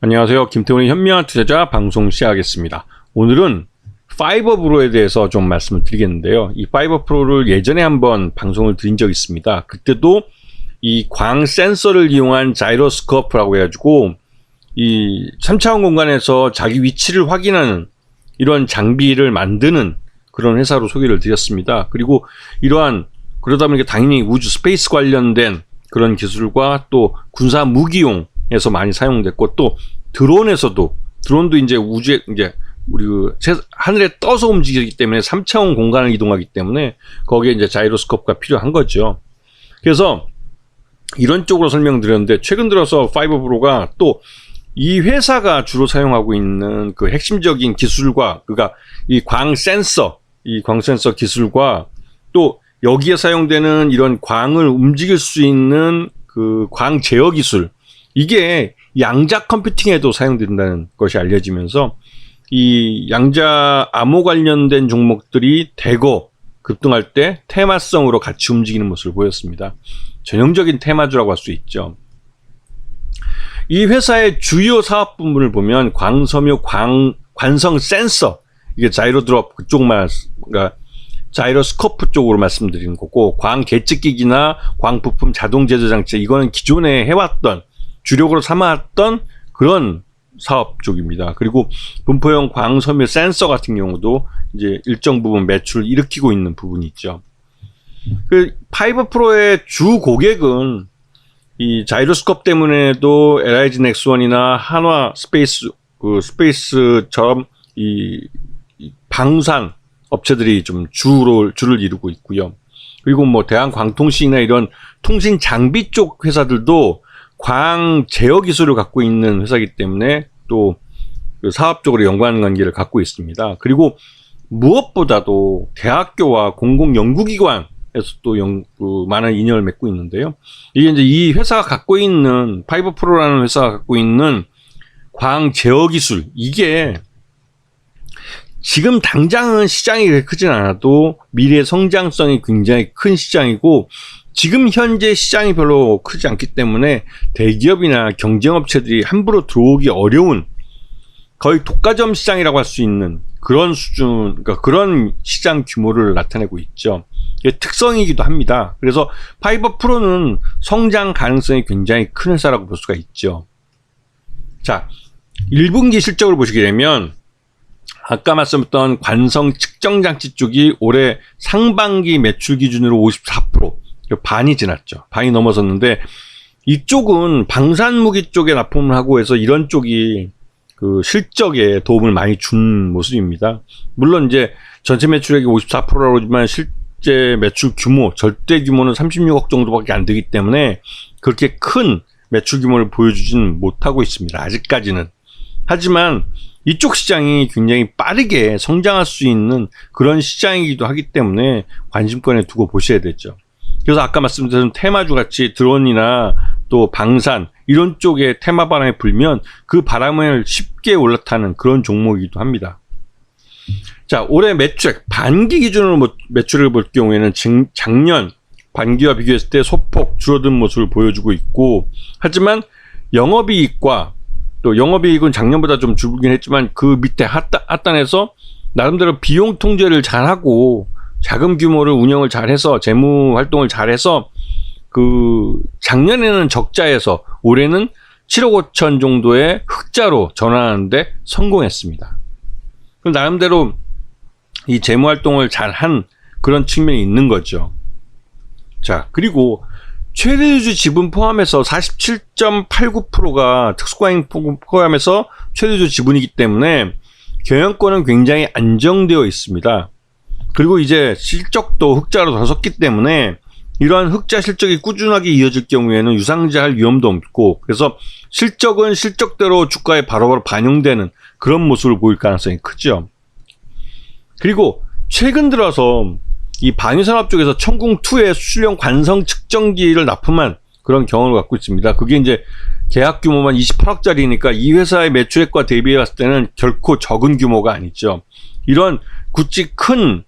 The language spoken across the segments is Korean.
안녕하세요. 김태훈의 현명한 투자자 방송 시작하겠습니다. 오늘은 파이버 프로에 대해서 좀 말씀을 드리겠는데요. 이 파이버 프로를 예전에 한번 방송을 드린 적이 있습니다. 그때도 이 광 센서를 이용한 자이로스코프라고 해가지고 이 3차원 공간에서 자기 위치를 확인하는 이런 장비를 만드는 그런 회사로 소개를 드렸습니다. 그리고 그러다 보니까 당연히 우주 스페이스 관련된 그런 기술과 또 군사 무기용에서 많이 사용됐고, 또 드론도 이제 우주에 우리 하늘에 떠서 움직이기 때문에 3차원 공간을 이동하기 때문에 거기에 이제 자이로스코프가 필요한 거죠. 그래서 이런 쪽으로 설명드렸는데, 최근 들어서 파이버 프로가 또 이 회사가 주로 사용하고 있는 그 핵심적인 기술과, 그러니까 이 광 센서 기술과 또 여기에 사용되는 이런 광을 움직일 수 있는 그 광 제어 기술, 이게 양자 컴퓨팅에도 사용된다는 것이 알려지면서 이 양자 암호 관련된 종목들이 대거 급등할 때 테마성으로 같이 움직이는 모습을 보였습니다. 전형적인 테마주라고 할 수 있죠. 이 회사의 주요 사업 부문을 보면 광섬유 관성 센서, 이게 자이로드롭 그쪽만, 그러니까 자이로스코프 쪽으로 말씀드리는 거고, 광 계측기기나 광 부품 자동 제조 장치, 이거는 기존에 해왔던, 주력으로 삼아왔던 그런 사업 쪽입니다. 그리고 분포형 광섬유 센서 같은 경우도 이제 일정 부분 매출을 일으키고 있는 부분이 있죠. 그 파이버 프로의 주 고객은 이 자이로스코프 때문에도 LIG 넥스원이나 한화 스페이스처럼 이 방산 업체들이 좀 줄을 이루고 있고요. 그리고 뭐 대한광통신이나 이런 통신 장비 쪽 회사들도 광 제어 기술을 갖고 있는 회사이기 때문에 또 그 사업적으로 연관 관계를 갖고 있습니다. 그리고 무엇보다도 대학교와 공공연구기관에서 또 많은 인연을 맺고 있는데요. 이게 이제 이 회사가 갖고 있는, 파이버 프로라는 회사가 갖고 있는 광 제어 기술, 이게 지금 당장은 시장이 그렇게 크진 않아도 미래 성장성이 굉장히 큰 시장이고, 지금 현재 시장이 별로 크지 않기 때문에 대기업이나 경쟁업체들이 함부로 들어오기 어려운, 거의 독과점 시장이라고 할 수 있는 그런 수준, 그러니까 그런 시장 규모를 나타내고 있죠. 이게 특성이기도 합니다. 그래서 파이버 프로는 성장 가능성이 굉장히 큰 회사라고 볼 수가 있죠. 자, 1분기 실적을 보시게 되면 아까 말씀드렸던 관성 측정 장치 쪽이 올해 상반기 매출 기준으로 54%, 반이 지났죠. 반이 넘어섰는데, 이쪽은 방산무기 쪽에 납품을 하고 해서 이런 쪽이 그 실적에 도움을 많이 준 모습입니다. 물론 이제 전체 매출액이 54%라고 하지만 실제 매출 규모, 절대 규모는 36억 정도밖에 안 되기 때문에 그렇게 큰 매출 규모를 보여주지는 못하고 있습니다. 아직까지는. 하지만 이쪽 시장이 굉장히 빠르게 성장할 수 있는 그런 시장이기도 하기 때문에 관심권에 두고 보셔야 되죠. 그래서 아까 말씀드린 테마주 같이 드론이나 또 방산, 이런 쪽에 테마 바람이 불면 그 바람을 쉽게 올라타는 그런 종목이기도 합니다. 자, 올해 매출액, 반기 기준으로 매출을 볼 경우에는 작년 반기와 비교했을 때 소폭 줄어든 모습을 보여주고 있고, 하지만 영업이익과, 또 영업이익은 작년보다 좀 줄긴 했지만 그 밑에 하단에서 나름대로 비용 통제를 잘하고 자금 규모를 운영을 잘해서 재무 활동을 잘해서 그 작년에는 적자에서 올해는 7억 5천 정도의 흑자로 전환하는데 성공했습니다. 그럼 나름대로 이 재무 활동을 잘한 그런 측면이 있는 거죠. 자, 그리고 최대주주 지분 포함해서 47.89%가 특수과잉 포함해서 최대주주 지분이기 때문에 경영권은 굉장히 안정되어 있습니다. 그리고 이제 실적도 흑자로 돌아섰기 때문에 이러한 흑자 실적이 꾸준하게 이어질 경우에는 유상증자할 위험도 없고, 그래서 실적은 실적대로 주가에 바로바로 반영되는 그런 모습을 보일 가능성이 크죠. 그리고 최근 들어서 이 방위산업 쪽에서 천궁2의 수출용 관성 측정기를 납품한 그런 경험을 갖고 있습니다. 그게 이제 계약 규모만 28억짜리니까 이 회사의 매출액과 대비해 봤을 때는 결코 적은 규모가 아니죠. 이런 굳이 큰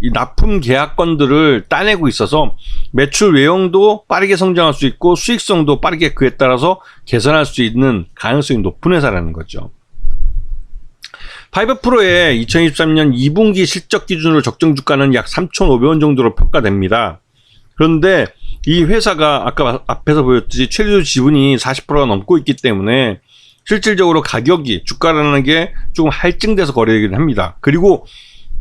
이 납품 계약건들을 따내고 있어서 매출 외형도 빠르게 성장할 수 있고 수익성도 빠르게 그에 따라서 개선할 수 있는 가능성이 높은 회사라는 거죠. 파이버프로의 2023년 2분기 실적 기준으로 적정 주가는 약 3,500원 정도로 평가됩니다. 그런데 이 회사가 아까 앞에서 보였듯이 최대주 지분이 40%가 넘고 있기 때문에 실질적으로 가격이 주가라는 게 조금 할증돼서 거래되긴 합니다. 그리고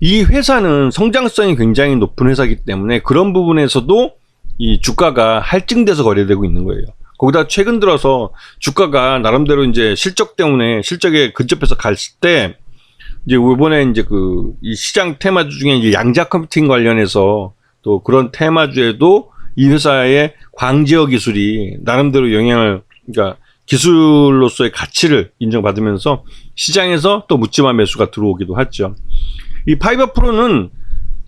이 회사는 성장성이 굉장히 높은 회사이기 때문에 그런 부분에서도 이 주가가 할증돼서 거래되고 있는 거예요. 거기다 최근 들어서 주가가 나름대로 이제 실적 때문에 실적에 근접해서 갔을 때 이제 이번에 이제 이 시장 테마주 중에 이제 양자 컴퓨팅 관련해서 또 그런 테마주에도 이 회사의 광제어 기술이 나름대로 영향을, 그러니까 기술로서의 가치를 인정받으면서 시장에서 또 묻지마 매수가 들어오기도 하죠. 이 파이버프로는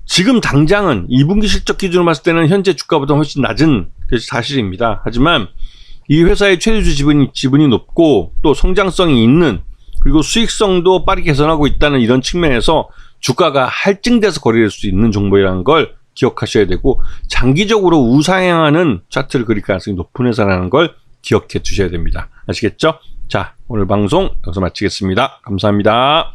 지금 당장은 2분기 실적 기준으로 봤을 때는 현재 주가보다 훨씬 낮은 것이 사실입니다. 하지만 이 회사의 최대주 지분이 높고 또 성장성이 있는, 그리고 수익성도 빠르게 개선하고 있다는 이런 측면에서 주가가 할증돼서 거래될 수 있는 종목이라는 걸 기억하셔야 되고, 장기적으로 우상향하는 차트를 그릴 가능성이 높은 회사라는 걸 기억해 두셔야 됩니다. 아시겠죠? 자, 오늘 방송 여기서 마치겠습니다. 감사합니다.